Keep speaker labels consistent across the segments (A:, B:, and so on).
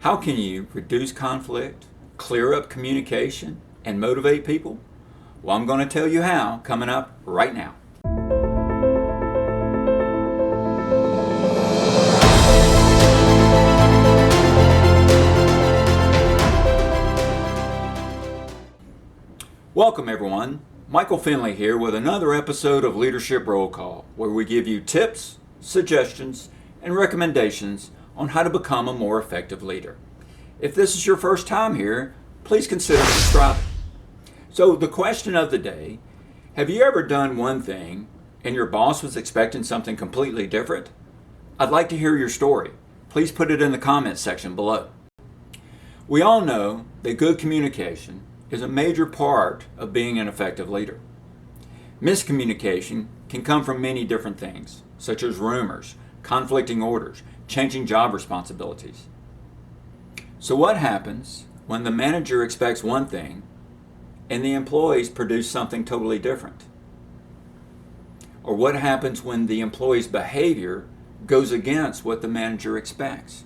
A: How can you reduce conflict, clear up communication, and motivate people? Well, I'm going to tell you how coming up right now. Welcome everyone. Michael Finley here with another episode of Leadership Roll Call, where we give you tips, suggestions, and recommendations on how to become a more effective leader. If this is your first time here, please consider subscribing. So the question of the day, have you ever done one thing and your boss was expecting something completely different? I'd like to hear your story. Please put it in the comments section below. We all know that good communication is a major part of being an effective leader. Miscommunication can come from many different things, such as rumors, conflicting orders, changing job responsibilities. So what happens when the manager expects one thing and the employees produce something totally different? Or what happens when the employee's behavior goes against what the manager expects?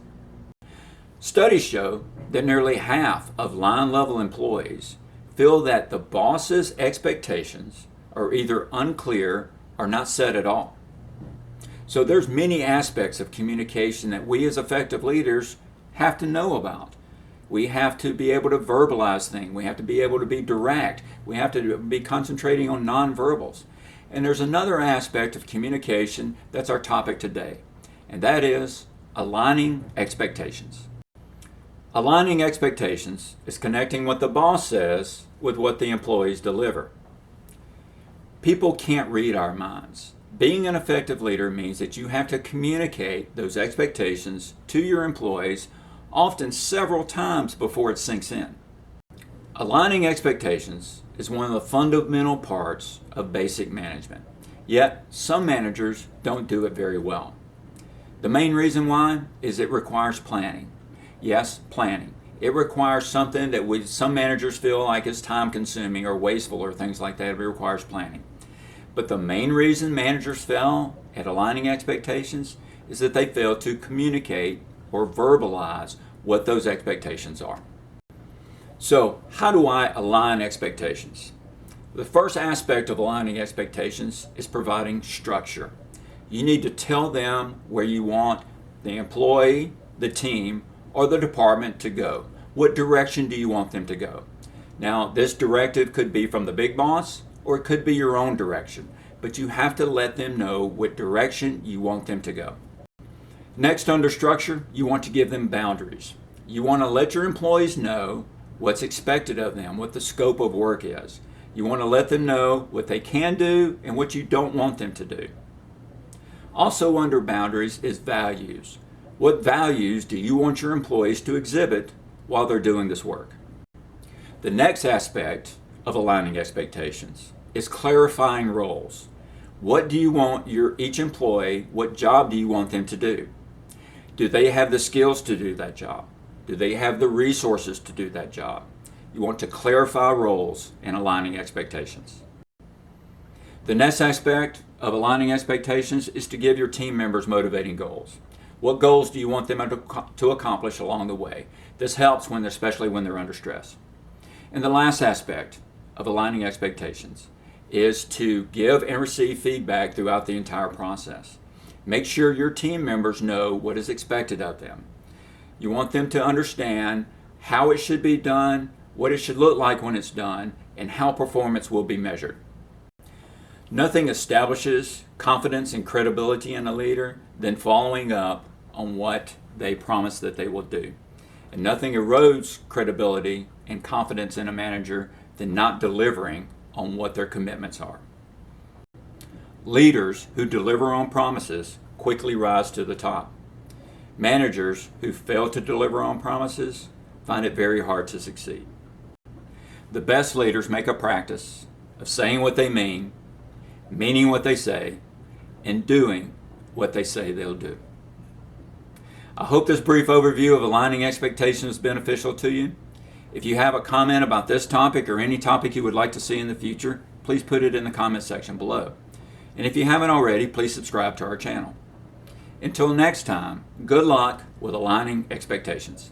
A: Studies show that nearly half of line-level employees feel that the boss's expectations are either unclear or not set at all. So there's many aspects of communication that we as effective leaders have to know about. We have to be able to verbalize things. We have to be able to be direct. We have to be concentrating on nonverbals. And there's another aspect of communication that's our topic today, and that is aligning expectations. Aligning expectations is connecting what the boss says with what the employees deliver. People can't read our minds. Being an effective leader means that you have to communicate those expectations to your employees often several times before it sinks in. Aligning expectations is one of the fundamental parts of basic management. Yet, some managers don't do it very well. The main reason why is it requires planning. Yes, planning. It requires something that some managers feel like is time consuming or wasteful or things like that. It requires planning. But the main reason managers fail at aligning expectations is that they fail to communicate or verbalize what those expectations are. So, how do I align expectations? The first aspect of aligning expectations is providing structure. You need to tell them where you want the employee, the team, or the department to go. What direction do you want them to go? Now, this directive could be from the big boss, or it could be your own direction, but you have to let them know what direction you want them to go. Next, under structure, you want to give them boundaries. You want to let your employees know what's expected of them, what the scope of work is. You want to let them know what they can do and what you don't want them to do. Also under boundaries is values. What values do you want your employees to exhibit while they're doing this work? The next aspect of aligning expectations is clarifying roles. What do you want each employee, what job do you want them to do? Do they have the skills to do that job? Do they have the resources to do that job? You want to clarify roles and aligning expectations. The next aspect of aligning expectations is to give your team members motivating goals. What goals do you want them to accomplish along the way? This helps especially when they're under stress. And the last aspect of aligning expectations is to give and receive feedback throughout the entire process. Make sure your team members know what is expected of them. You want them to understand how it should be done, what it should look like when it's done, and how performance will be measured. Nothing establishes confidence and credibility in a leader than following up on what they promise that they will do. And nothing erodes credibility and confidence in a manager than not delivering on what their commitments are. Leaders who deliver on promises quickly rise to the top. Managers who fail to deliver on promises find it very hard to succeed. The best leaders make a practice of saying what they mean, meaning what they say, and doing what they say they'll do. I hope this brief overview of aligning expectations is beneficial to you. If you have a comment about this topic or any topic you would like to see in the future, please put it in the comment section below. And if you haven't already, please subscribe to our channel. Until next time, good luck with aligning expectations.